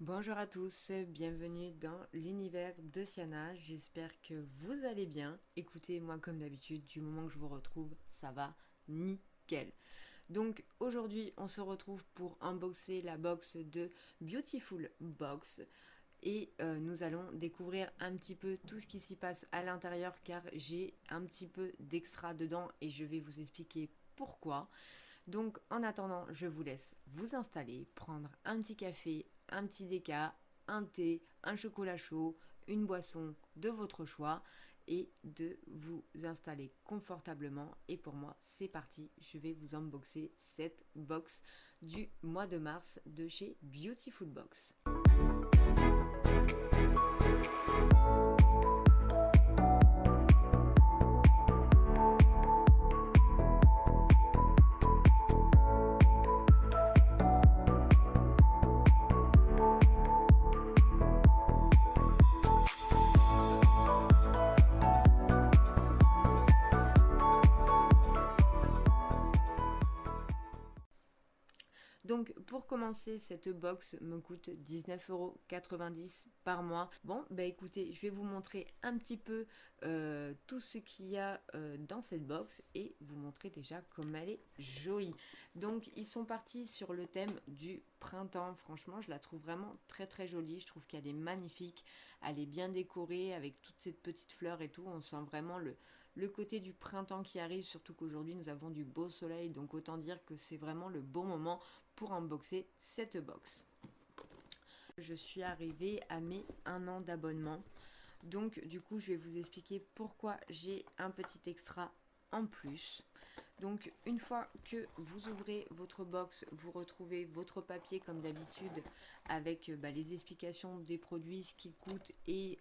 Bonjour à tous, bienvenue dans l'univers de Siana, j'espère que vous allez bien. Écoutez, moi comme d'habitude, du moment que je vous retrouve, ça va nickel. Donc aujourd'hui, on se retrouve pour unboxer la box de Beautiful Box. Et nous allons découvrir un petit peu tout ce qui s'y passe à l'intérieur car j'ai un petit peu d'extra dedans et je vais vous expliquer pourquoi. Donc en attendant, je vous laisse vous installer, prendre un petit café, un petit déca, un thé, un chocolat chaud, une boisson de votre choix et de vous installer confortablement. Et pour moi, c'est parti, je vais vous unboxer cette box du mois de mars de chez Beautiful Box. Donc pour commencer, cette box me coûte 19,90 € par mois. Bon, bah écoutez, je vais vous montrer un petit peu tout ce qu'il y a dans cette box et vous montrer déjà comme elle est jolie. Donc ils sont partis sur le thème du printemps. Franchement, je la trouve vraiment très très jolie. Je trouve qu'elle est magnifique. Elle est bien décorée avec toutes ces petites fleurs et tout. On sent vraiment le côté du printemps qui arrive, surtout qu'aujourd'hui nous avons du beau soleil, donc autant dire que c'est vraiment le bon moment pour unboxer cette box. Je suis arrivée à mes 1 an d'abonnement, donc du coup je vais vous expliquer pourquoi j'ai un petit extra en plus. Donc une fois que vous ouvrez votre box, vous retrouvez votre papier comme d'habitude avec les explications des produits, ce qu'ils coûtent et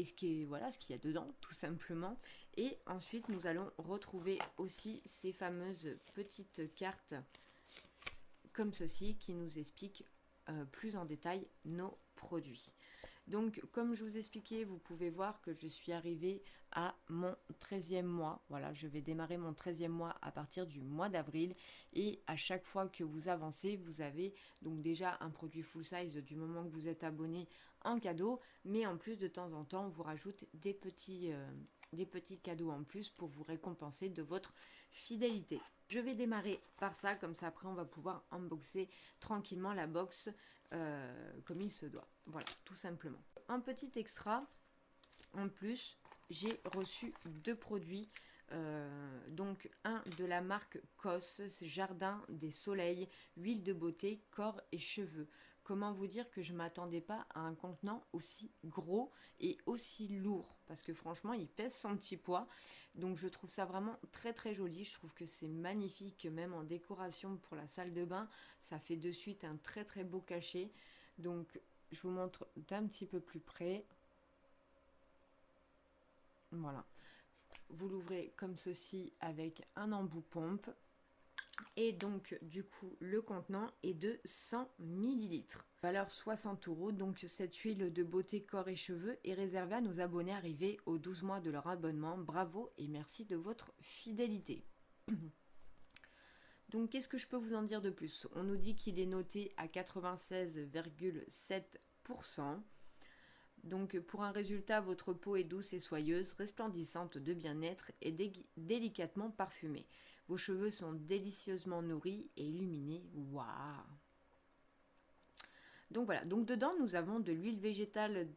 ce qui est, voilà, ce qu'il y a dedans tout simplement. Et ensuite nous allons retrouver aussi ces fameuses petites cartes comme ceci qui nous expliquent plus en détail nos produits. Donc comme je vous expliquais, vous pouvez voir que je suis arrivée à mon 13e mois. Voilà, je vais démarrer mon 13e mois à partir du mois d'avril et à chaque fois que vous avancez, vous avez donc déjà un produit full size du moment que vous êtes abonné en cadeau, mais en plus de temps en temps, on vous rajoute des petits cadeaux en plus pour vous récompenser de votre fidélité. Je vais démarrer par ça, comme ça après on va pouvoir unboxer tranquillement la box comme il se doit. Voilà, tout simplement. Un petit extra, en plus, j'ai reçu 2 produits. Donc un de la marque COS, c'est Jardin des Soleils, huile de beauté, corps et cheveux. Comment vous dire que je ne m'attendais pas à un contenant aussi gros et aussi lourd, parce que franchement il pèse son petit poids, donc je trouve ça vraiment très très joli. Je trouve que c'est magnifique, même en décoration pour la salle de bain, ça fait de suite un très très beau cachet. Donc je vous montre d'un petit peu plus près. Voilà, vous l'ouvrez comme ceci avec un embout pompe. Et donc du coup le contenant est de 100 millilitres. Valeur 60 €. Donc cette huile de beauté corps et cheveux est réservée à nos abonnés arrivés aux 12 mois de leur abonnement. Bravo et merci de votre fidélité. Donc qu'est-ce que je peux vous en dire de plus? On nous dit qu'il est noté à 96,7%. Donc pour un résultat, votre peau est douce et soyeuse, resplendissante de bien-être et délicatement parfumée. Vos cheveux sont délicieusement nourris et illuminés. Waouh! Donc voilà, donc dedans nous avons de l'huile végétale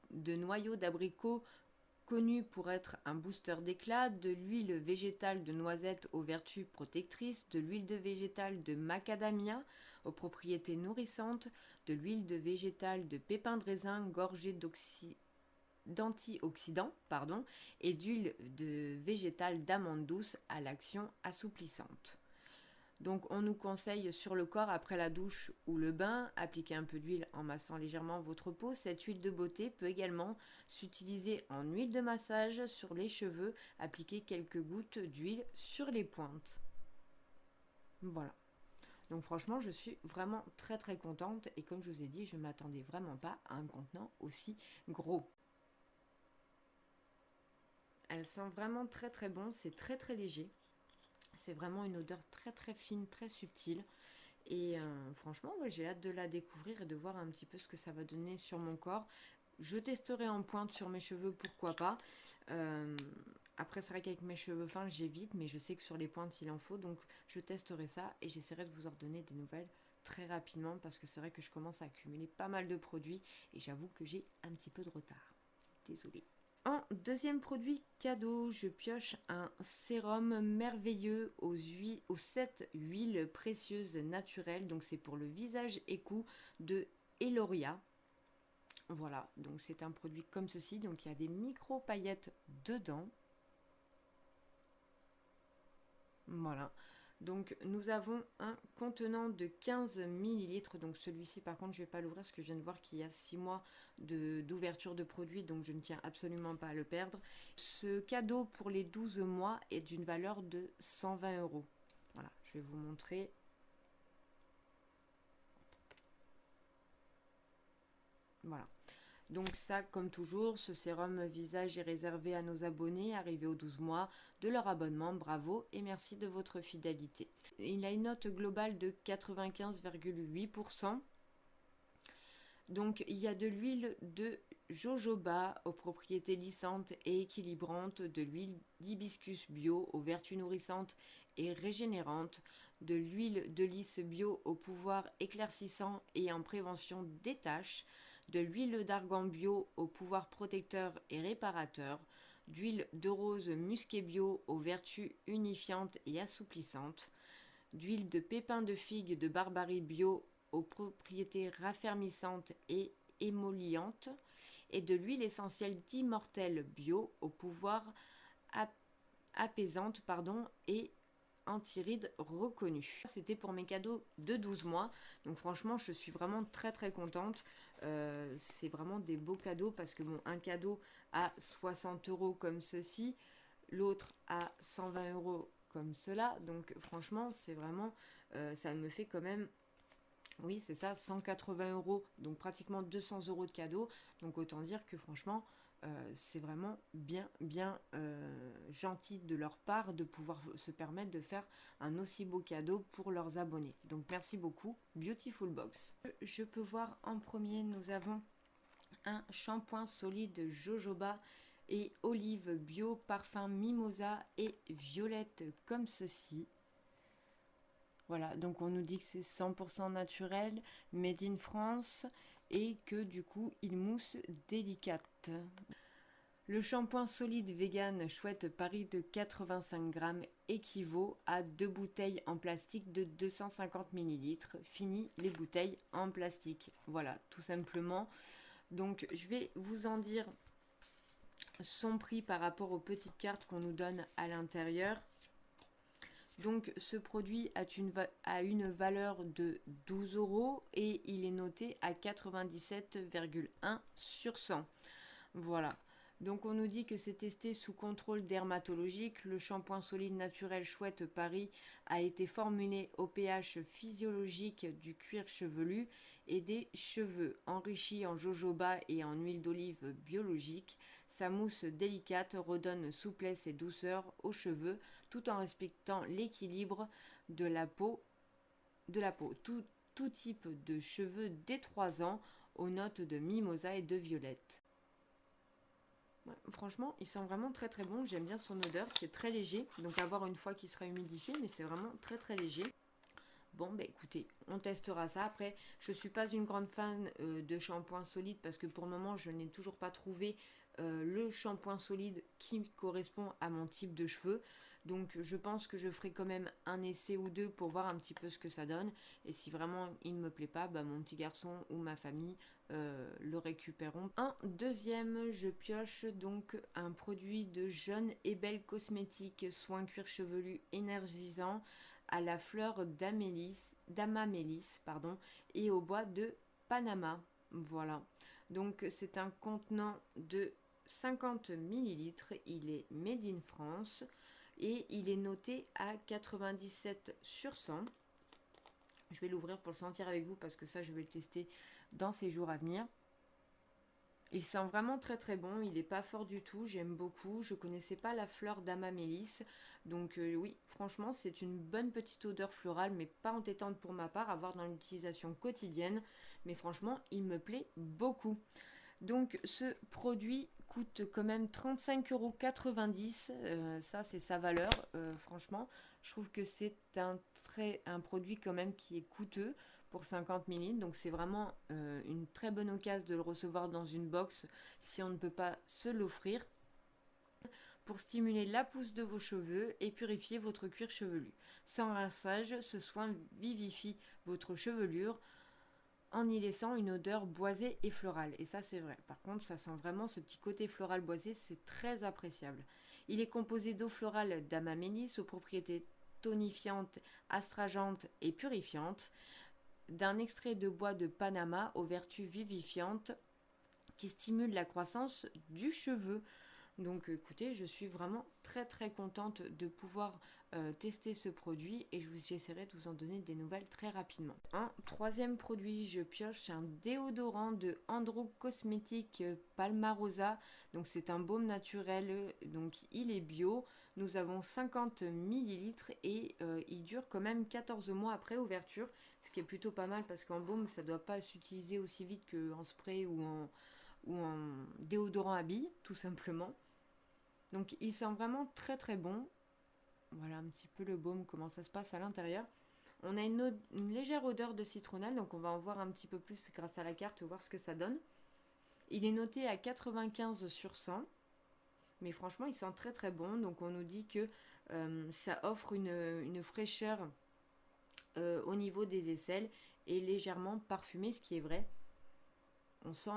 de noyau d'abricot connu pour être un booster d'éclat, de l'huile végétale de noisette aux vertus protectrices, de l'huile de végétale de macadamia aux propriétés nourrissantes, de l'huile de végétale de pépins de raisin gorgée d'antioxydants, et d'huile de végétale d'amande douce à l'action assouplissante. Donc on nous conseille sur le corps après la douche ou le bain, appliquer un peu d'huile en massant légèrement votre peau. Cette huile de beauté peut également s'utiliser en huile de massage sur les cheveux, appliquer quelques gouttes d'huile sur les pointes. Voilà. Donc franchement, je suis vraiment très très contente et comme je vous ai dit, je ne m'attendais vraiment pas à un contenant aussi gros. Elle sent vraiment très très bon, c'est très très léger. C'est vraiment une odeur très très fine, très subtile. Et franchement, ouais, j'ai hâte de la découvrir et de voir un petit peu ce que ça va donner sur mon corps. Je testerai en pointe sur mes cheveux, pourquoi pas. Euh, Après, c'est vrai qu'avec mes cheveux fins, j'évite, mais je sais que sur les pointes, il en faut. Donc, je testerai ça et j'essaierai de vous en donner des nouvelles très rapidement parce que c'est vrai que je commence à accumuler pas mal de produits et j'avoue que j'ai un petit peu de retard. Désolée. En deuxième produit cadeau, je pioche un sérum merveilleux aux 7 huiles précieuses naturelles. Donc c'est pour le visage et cou de Eloria. Voilà, donc c'est un produit comme ceci. Donc il y a des micro paillettes dedans. Voilà. Donc nous avons un contenant de 15 millilitres. Donc celui-ci par contre je ne vais pas l'ouvrir parce que je viens de voir qu'il y a 6 mois d'ouverture de produit. Donc je ne tiens absolument pas à le perdre. Ce cadeau pour les 12 mois est d'une valeur de 120 euros. Voilà, je vais vous montrer. Voilà. Donc ça, comme toujours, ce sérum visage est réservé à nos abonnés arrivés aux 12 mois de leur abonnement. Bravo et merci de votre fidélité. Il a une note globale de 95,8%. Donc il y a de l'huile de jojoba aux propriétés lissantes et équilibrantes, de l'huile d'hibiscus bio aux vertus nourrissantes et régénérantes, de l'huile de lys bio au pouvoir éclaircissant et en prévention des taches, de l'huile d'argan bio au pouvoir protecteur et réparateur, d'huile de rose musqué bio aux vertus unifiantes et assouplissantes, d'huile de pépins de figue de barbarie bio aux propriétés raffermissantes et émollientes, et de l'huile essentielle d'immortel bio au pouvoir apaisante et anti-rides reconnu. C'était pour mes cadeaux de 12 mois. Donc franchement, je suis vraiment très très contente. C'est vraiment des beaux cadeaux parce que bon, un cadeau à 60 euros comme ceci, l'autre à 120 euros comme cela. Donc franchement, c'est vraiment, ça me fait quand même, oui, c'est ça, 180 euros, donc pratiquement 200 euros de cadeaux. Donc autant dire que franchement, c'est vraiment bien gentil de leur part de pouvoir se permettre de faire un aussi beau cadeau pour leurs abonnés. Donc merci beaucoup, Beautiful Box. Je peux voir en premier, nous avons un shampoing solide jojoba et olive bio, parfum mimosa et violette comme ceci. Voilà, donc on nous dit que c'est 100% naturel, made in France et que du coup il mousse délicate. Le shampoing solide vegan chouette Paris de 85 grammes équivaut à 2 bouteilles en plastique de 250 millilitres. Fini les bouteilles en plastique. Voilà, tout simplement. Donc je vais vous en dire son prix par rapport aux petites cartes qu'on nous donne à l'intérieur. Donc ce produit a une valeur de 12 euros et il est noté à 97,1 sur 100. Voilà. Donc on nous dit que c'est testé sous contrôle dermatologique. Le shampoing solide naturel Chouette Paris a été formulé au pH physiologique du cuir chevelu et des cheveux, enrichi en jojoba et en huile d'olive biologique. Sa mousse délicate redonne souplesse et douceur aux cheveux tout en respectant l'équilibre de la peau. Tout type de cheveux dès 3 ans aux notes de mimosa et de violette. Ouais, franchement, il sent vraiment très très bon. J'aime bien son odeur. C'est très léger. Donc à voir une fois qu'il sera humidifié. Mais c'est vraiment très très léger. Bon, bah écoutez, on testera ça. Après, je ne suis pas une grande fan de shampoing solide parce que pour le moment, je n'ai toujours pas trouvé le shampoing solide qui correspond à mon type de cheveux. Donc je pense que je ferai quand même un essai ou deux pour voir un petit peu ce que ça donne. Et si vraiment il ne me plaît pas, bah, mon petit garçon ou ma famille le récupéreront. En deuxième, je pioche donc un produit de Jeune et Belle Cosmétique, soin cuir chevelu énergisant à la fleur d'amamélis et au bois de Panama. Voilà. Donc c'est un contenant de 50 millilitres. Il est made in France et il est noté à 97 sur 100. Je vais l'ouvrir pour le sentir avec vous parce que ça je vais le tester dans ces jours à venir. Il sent vraiment très très bon, il n'est pas fort du tout, j'aime beaucoup. Je ne connaissais pas la fleur d'amamélis, Donc oui, franchement, c'est une bonne petite odeur florale, mais pas entêtante pour ma part, à voir dans l'utilisation quotidienne. Mais franchement, il me plaît beaucoup. Donc ce produit coûte quand même 35,90 €. Ça, c'est sa valeur. Franchement, je trouve que c'est un produit quand même qui est coûteux pour 50 millilitres. Donc c'est vraiment une très bonne occasion de le recevoir dans une box si on ne peut pas se l'offrir, pour stimuler la pousse de vos cheveux et purifier votre cuir chevelu. Sans rinçage, ce soin vivifie votre chevelure en y laissant une odeur boisée et florale. Et ça, c'est vrai. Par contre, ça sent vraiment ce petit côté floral boisé, c'est très appréciable. Il est composé d'eau florale d'amamélis aux propriétés tonifiantes, astringentes et purifiantes, d'un extrait de bois de Panama aux vertus vivifiantes qui stimule la croissance du cheveu. Donc écoutez, je suis vraiment très contente de pouvoir tester ce produit et j'essaierai de vous en donner des nouvelles très rapidement. Un troisième produit, je pioche, c'est un déodorant de Andro Cosmétique Palmarosa. Donc c'est un baume naturel, donc il est bio. Nous avons 50 millilitres et il dure quand même 14 mois après ouverture, ce qui est plutôt pas mal parce qu'en baume, ça ne doit pas s'utiliser aussi vite qu'en spray ou en déodorant à billes, tout simplement. Donc il sent vraiment très bon. Voilà un petit peu le baume, comment ça se passe à l'intérieur. On a une légère odeur de citronnelle, donc on va en voir un petit peu plus grâce à la carte, voir ce que ça donne. Il est noté à 95 sur 100, mais franchement il sent très bon. Donc on nous dit que ça offre une fraîcheur au niveau des aisselles et légèrement parfumé, ce qui est vrai. On sent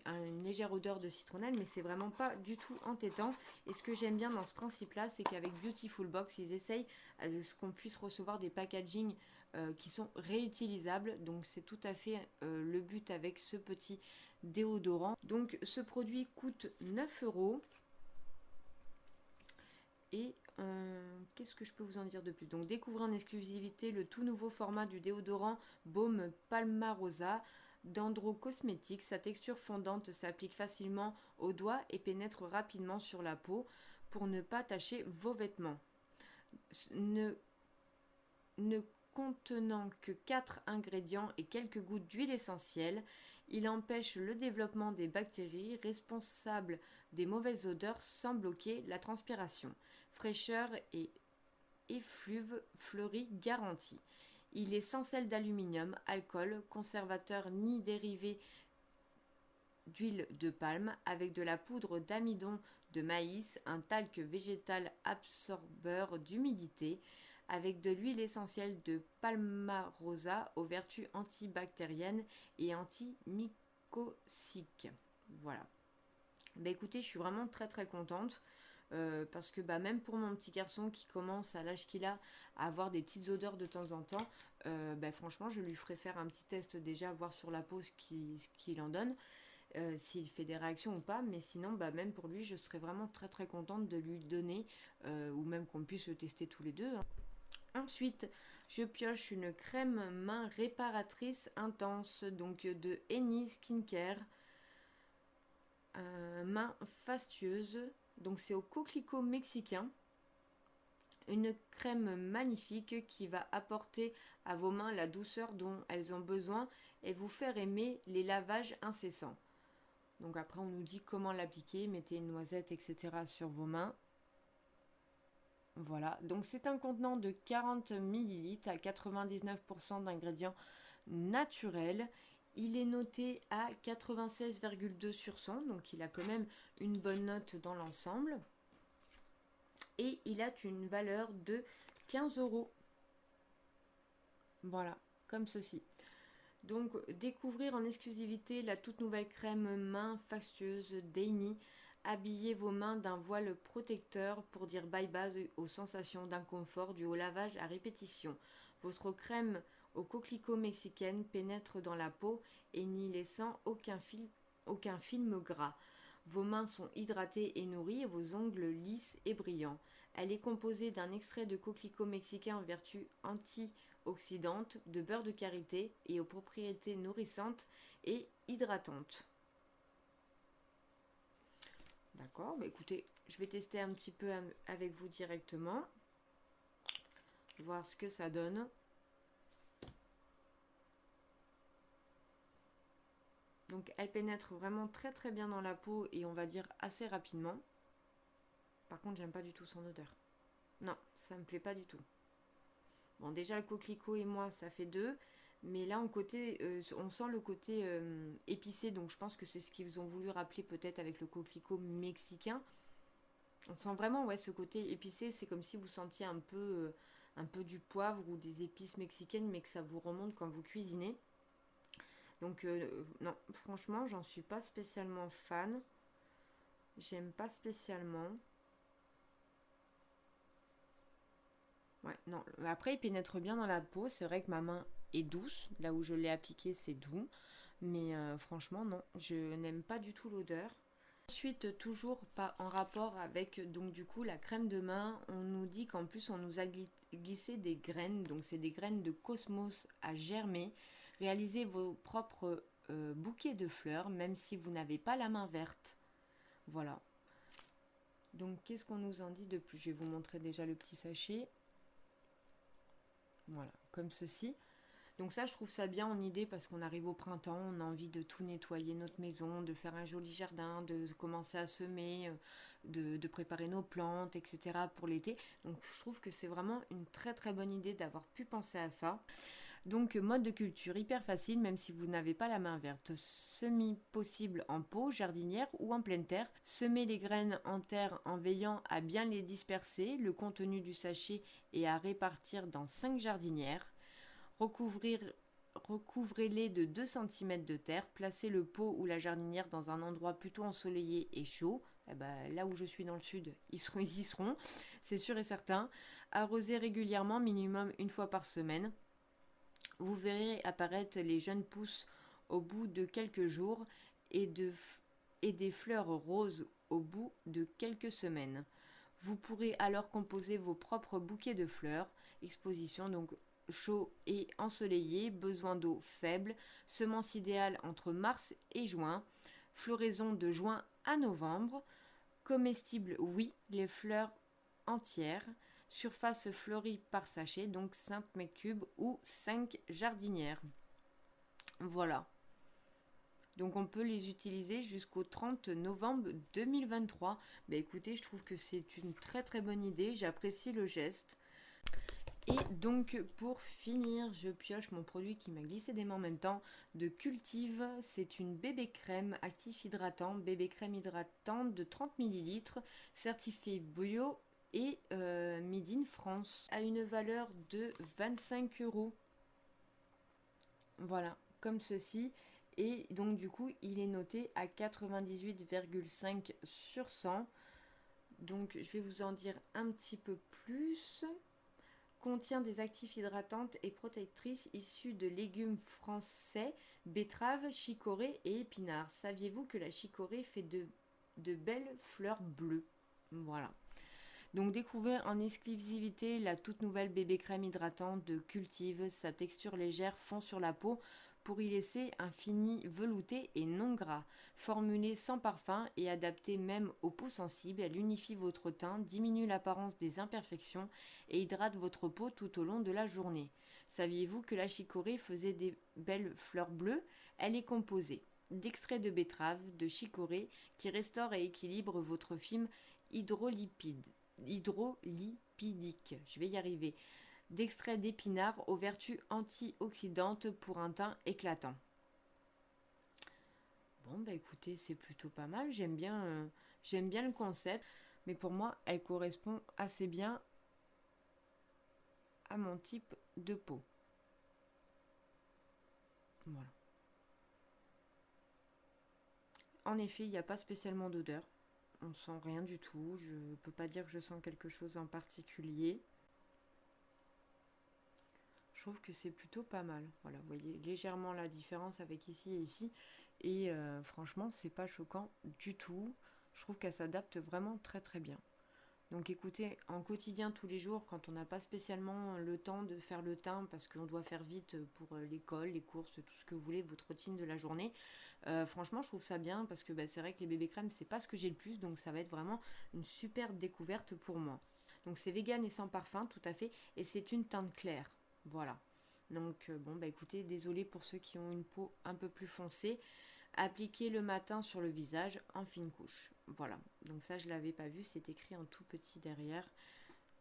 une légère odeur de citronnelle, mais c'est vraiment pas du tout entêtant. Et ce que j'aime bien dans ce principe-là, c'est qu'avec Beautiful Box, ils essayent à ce qu'on puisse recevoir des packagings qui sont réutilisables. Donc c'est tout à fait le but avec ce petit déodorant. Donc ce produit coûte 9 €. Et qu'est-ce que je peux vous en dire de plus? Donc découvrez en exclusivité le tout nouveau format du déodorant Baume Palmarosa d'Andro Cosmétiques. Sa texture fondante s'applique facilement aux doigts et pénètre rapidement sur la peau pour ne pas tacher vos vêtements. Ne contenant que 4 ingrédients et quelques gouttes d'huile essentielle, il empêche le développement des bactéries responsables des mauvaises odeurs sans bloquer la transpiration. Fraîcheur et effluve fleuri garanti. Il est sans sel d'aluminium, alcool, conservateur ni dérivé d'huile de palme, avec de la poudre d'amidon de maïs, un talc végétal absorbeur d'humidité, avec de l'huile essentielle de palmarosa aux vertus antibactériennes et antimycosiques. Voilà. Bah écoutez, je suis vraiment très contente. Parce que même pour mon petit garçon qui commence à l'âge qu'il a à avoir des petites odeurs de temps en temps, franchement je lui ferai faire un petit test déjà, voir sur la peau ce qu'il en donne, s'il fait des réactions ou pas. Mais sinon même pour lui je serais vraiment très contente de lui donner, ou même qu'on puisse le tester tous les deux, hein. Ensuite je pioche une crème main réparatrice intense, donc de Eni Skincare, main fastueuse. Donc c'est au coquelicot mexicain. Une crème magnifique qui va apporter à vos mains la douceur dont elles ont besoin et vous faire aimer les lavages incessants. Donc après on nous dit comment l'appliquer, mettez une noisette, etc. sur vos mains. Voilà, donc c'est un contenant de 40 millilitres à 99% d'ingrédients naturels. Il est noté à 96,2 sur 100, donc il a quand même une bonne note dans l'ensemble. Et il a une valeur de 15 €. Voilà, comme ceci. Donc découvrir en exclusivité la toute nouvelle crème main fastueuse d'Eni. Habillez vos mains d'un voile protecteur pour dire bye bye aux sensations d'inconfort dû au lavage à répétition. Votre crème au coquelicot mexicaine pénètre dans la peau et n'y laissant aucun film gras. Vos mains sont hydratées et nourries et vos ongles lisses et brillants. Elle est composée d'un extrait de coquelicot mexicain en vertu antioxydante, de beurre de karité et aux propriétés nourrissantes et hydratantes. D'accord, écoutez, je vais tester un petit peu avec vous directement. voir ce que ça donne. Donc elle pénètre vraiment très très bien dans la peau et on va dire assez rapidement. Par contre, j'aime pas du tout son odeur. Non, ça me plaît pas du tout. Bon, déjà le coquelicot et moi, ça fait 2. Mais là, on sent le côté épicé. Donc je pense que c'est ce qu'ils ont voulu rappeler peut-être avec le coquelicot mexicain. On sent vraiment ouais, ce côté épicé. C'est comme si vous sentiez un peu du poivre ou des épices mexicaines, mais que ça vous remonte quand vous cuisinez. Donc non, franchement, j'en suis pas spécialement fan. J'aime pas spécialement. Ouais, non. Après, il pénètre bien dans la peau. C'est vrai que ma main est douce. Là où je l'ai appliqué, c'est doux. Mais franchement, non. Je n'aime pas du tout l'odeur. Ensuite, toujours pas en rapport avec donc du coup la crème de main, on nous dit qu'en plus on nous a glissé des graines, donc c'est des graines de cosmos à germer. Réalisez vos propres bouquets de fleurs, même si vous n'avez pas la main verte. Voilà. Donc qu'est-ce qu'on nous en dit de plus? Je vais vous montrer déjà le petit sachet. Voilà, comme ceci. Donc ça, je trouve ça bien en idée parce qu'on arrive au printemps, on a envie de tout nettoyer notre maison, de faire un joli jardin, de commencer à semer, de préparer nos plantes, etc. pour l'été. Donc je trouve que c'est vraiment une très très bonne idée d'avoir pu penser à ça. Donc mode de culture hyper facile même si vous n'avez pas la main verte. Semis possible en pot, jardinière ou en pleine terre. Semez les graines en terre en veillant à bien les disperser. Le contenu du sachet est à répartir dans 5 jardinières. Recouvrez-les de 2 cm de terre, placez le pot ou la jardinière dans un endroit plutôt ensoleillé et chaud. Eh ben, là où je suis dans le sud, ils y seront, c'est sûr et certain. Arrosez régulièrement, minimum 1 fois par semaine. Vous verrez apparaître les jeunes pousses au bout de quelques jours et des fleurs roses au bout de quelques semaines. Vous pourrez alors composer vos propres bouquets de fleurs. Exposition donc chaud et ensoleillé, besoin d'eau faible, semences idéales entre mars et juin, floraison de juin à novembre, comestibles oui, les fleurs entières, surface fleurie par sachet, donc 5 mètres cubes ou 5 jardinières. Voilà. Donc on peut les utiliser jusqu'au 30 novembre 2023. Bah écoutez, je trouve que c'est une très très bonne idée, j'apprécie le geste. Et donc pour finir, je pioche mon produit qui m'a glissé des mains en même temps de Cultive. C'est une bébé crème actif hydratant, bébé crème hydratante de 30 ml, certifié bio et made in France, à une valeur de 25 €. Voilà, comme ceci. Et donc du coup, il est noté à 98,5 sur 100. Donc je vais vous en dire un petit peu plus. Contient des actifs hydratantes et protectrices issus de légumes français, betteraves, chicorée et épinards. Saviez-vous que la chicorée fait de belles fleurs bleues? Voilà. Donc découvrez en exclusivité la toute nouvelle bébé crème hydratante de Cultive. Sa texture légère fond sur la peau pour y laisser un fini velouté et non gras. Formulée sans parfum et adaptée même aux peaux sensibles, elle unifie votre teint, diminue l'apparence des imperfections et hydrate votre peau tout au long de la journée. Saviez-vous que la chicorée faisait des belles fleurs bleues? Elle est composée d'extraits de betterave, de chicorée qui restaure et équilibre votre film hydrolipidique. Je vais y arriver. D'extraits d'épinards aux vertus antioxydantes pour un teint éclatant. Bon, bah écoutez, c'est plutôt pas mal. J'aime bien le concept. Mais pour moi, elle correspond assez bien à mon type de peau. Voilà. En effet, il n'y a pas spécialement d'odeur. On sent rien du tout. Je ne peux pas dire que je sens quelque chose en particulier. Je trouve que c'est plutôt pas mal. Voilà, vous voyez légèrement la différence avec ici et ici. Et franchement, c'est pas choquant du tout. Je trouve qu'elle s'adapte vraiment très très bien. Donc écoutez, en quotidien tous les jours, quand on n'a pas spécialement le temps de faire le teint parce qu'on doit faire vite pour l'école, les courses, tout ce que vous voulez, votre routine de la journée, franchement je trouve ça bien parce que c'est vrai que les bébés crèmes c'est pas ce que j'ai le plus, donc ça va être vraiment une super découverte pour moi. Donc c'est vegan et sans parfum, tout à fait. Et c'est une teinte claire. Voilà. Donc bon, bah écoutez, désolé pour ceux qui ont une peau un peu plus foncée. Appliquez le matin sur le visage en fine couche. Voilà. Donc ça, je l'avais pas vu. C'est écrit en tout petit derrière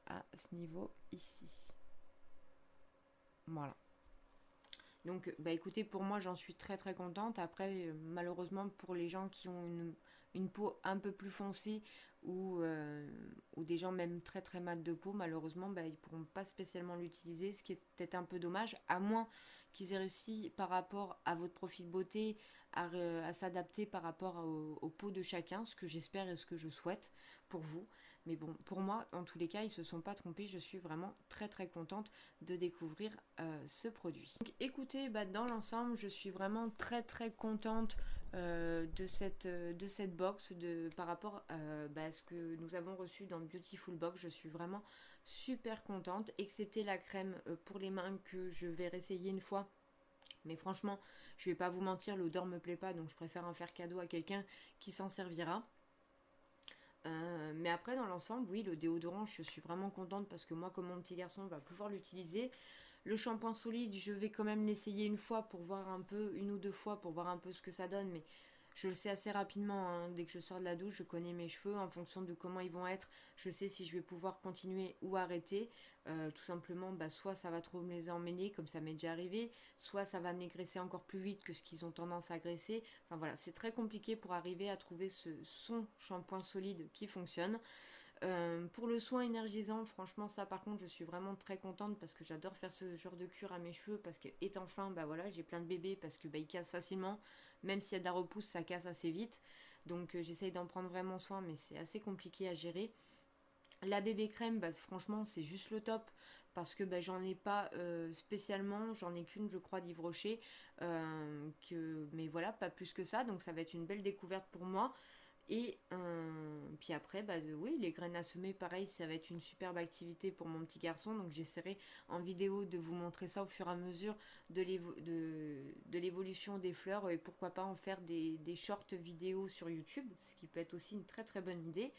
à ce niveau ici. Voilà. Donc, bah écoutez, pour moi, j'en suis très très contente. Après, malheureusement, pour les gens qui ont une peau un peu plus foncée ou des gens même très très mat de peau, malheureusement, bah, ils ne pourront pas spécialement l'utiliser, ce qui est peut-être un peu dommage, à moins qu'ils aient réussi par rapport à votre profil beauté à s'adapter par rapport aux peaux de chacun, ce que j'espère et ce que je souhaite pour vous. Mais bon, pour moi, en tous les cas, ils ne se sont pas trompés. Je suis vraiment très très contente de découvrir ce produit. Donc, écoutez, bah, dans l'ensemble, je suis vraiment très très contente de cette box par rapport à ce que nous avons reçu dans Beautiful Box. Je suis vraiment super contente, excepté la crème pour les mains que je vais réessayer une fois. Mais franchement, je vais pas vous mentir, l'odeur me plaît pas, donc je préfère en faire cadeau à quelqu'un qui s'en servira. Mais après, dans l'ensemble, oui, le déodorant, je suis vraiment contente parce que moi, comme mon petit garçon va pouvoir l'utiliser. Le shampoing solide, je vais quand même l'essayer une fois pour voir un peu, une ou deux fois pour voir un peu ce que ça donne. Mais je le sais assez rapidement, hein. Dès que je sors de la douche, je connais mes cheveux en fonction de comment ils vont être. Je sais si je vais pouvoir continuer ou arrêter. Tout simplement, bah, soit ça va trop me les emmêler, comme ça m'est déjà arrivé, soit ça va me les graisser encore plus vite que ce qu'ils ont tendance à graisser. Enfin voilà, c'est très compliqué pour arriver à trouver son shampoing solide qui fonctionne. Pour le soin énergisant, franchement ça par contre je suis vraiment très contente parce que j'adore faire ce genre de cure à mes cheveux parce que étant fin, bah voilà, j'ai plein de bébés parce que bah, ils cassent facilement, même s'il y a de la repousse ça casse assez vite, donc j'essaye d'en prendre vraiment soin mais c'est assez compliqué à gérer. La bébé crème, bah, franchement c'est juste le top parce que bah, j'en ai pas spécialement, j'en ai qu'une je crois d'Yves Rocher, mais voilà, pas plus que ça, donc ça va être une belle découverte pour moi. Et puis après, bah, oui, les graines à semer, pareil, ça va être une superbe activité pour mon petit garçon. Donc j'essaierai en vidéo de vous montrer ça au fur et à mesure de l'évolution des fleurs. Et pourquoi pas en faire des shorts vidéos sur YouTube, ce qui peut être aussi une très très bonne idée.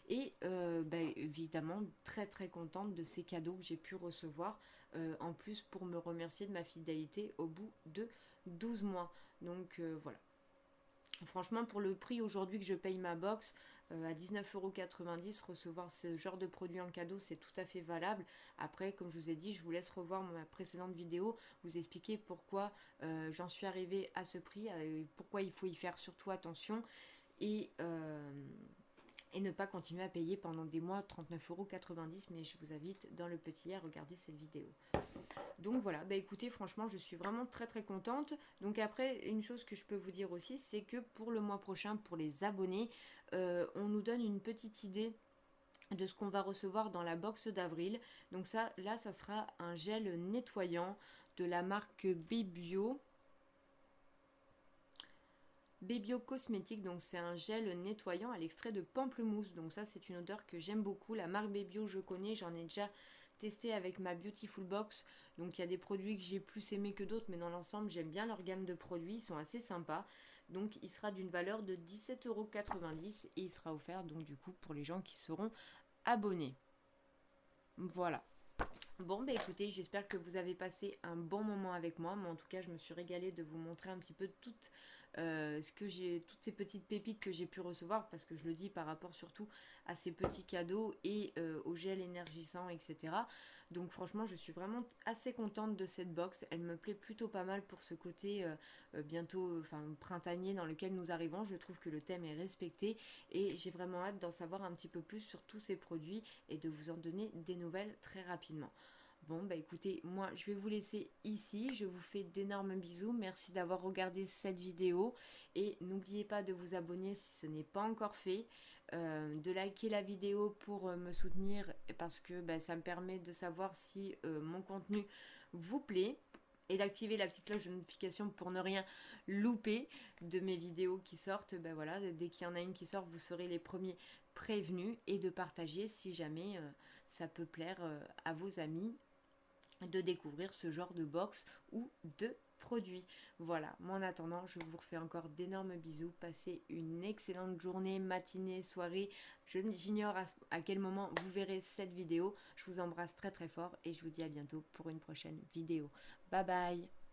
Et bah, évidemment, très très contente de ces cadeaux que j'ai pu recevoir. En plus, pour me remercier de ma fidélité au bout de 12 mois. Donc voilà. Franchement, pour le prix aujourd'hui que je paye ma box, à 19,90 €, recevoir ce genre de produit en cadeau, c'est tout à fait valable. Après, comme je vous ai dit, je vous laisse revoir ma précédente vidéo, vous expliquer pourquoi j'en suis arrivée à ce prix, pourquoi il faut y faire surtout attention et, euh, et ne pas continuer à payer pendant des mois 39,90 €. Mais je vous invite dans le petit à regarder cette vidéo. Donc voilà, bah écoutez, franchement, je suis vraiment très très contente. Donc après, une chose que je peux vous dire aussi, c'est que pour le mois prochain, pour les abonnés, on nous donne une petite idée de ce qu'on va recevoir dans la box d'avril. Donc ça, là, ça sera un gel nettoyant de la marque Bebio. Bebio Cosmétique, donc c'est un gel nettoyant à l'extrait de pamplemousse. Donc ça, c'est une odeur que j'aime beaucoup. La marque Bebio, je connais, j'en ai déjà testé avec ma Beautiful Box. Donc il y a des produits que j'ai plus aimés que d'autres, mais dans l'ensemble, j'aime bien leur gamme de produits. Ils sont assez sympas. Donc il sera d'une valeur de 17,90 € et il sera offert donc du coup pour les gens qui seront abonnés. Voilà. Bon, bah écoutez, j'espère que vous avez passé un bon moment avec moi. Mais en tout cas, je me suis régalée de vous montrer un petit peu toutes ces petites pépites que j'ai pu recevoir, parce que je le dis par rapport surtout à ces petits cadeaux et au gel énergisant, etc. Donc franchement, je suis vraiment assez contente de cette box. Elle me plaît plutôt pas mal pour ce côté bientôt, printanier dans lequel nous arrivons. Je trouve que le thème est respecté et j'ai vraiment hâte d'en savoir un petit peu plus sur tous ces produits et de vous en donner des nouvelles très rapidement. Bon, bah écoutez, moi je vais vous laisser ici. Je vous fais d'énormes bisous. Merci d'avoir regardé cette vidéo. Et n'oubliez pas de vous abonner si ce n'est pas encore fait. De liker la vidéo pour me soutenir parce que bah, ça me permet de savoir si mon contenu vous plaît. Et d'activer la petite cloche de notification pour ne rien louper de mes vidéos qui sortent. Ben voilà, dès qu'il y en a une qui sort, vous serez les premiers prévenus. Et de partager si jamais ça peut plaire à vos amis de découvrir ce genre de box ou de produit. Voilà, moi en attendant, je vous refais encore d'énormes bisous. Passez une excellente journée, matinée, soirée. J'ignore à quel moment vous verrez cette vidéo. Je vous embrasse très très fort et je vous dis à bientôt pour une prochaine vidéo. Bye bye!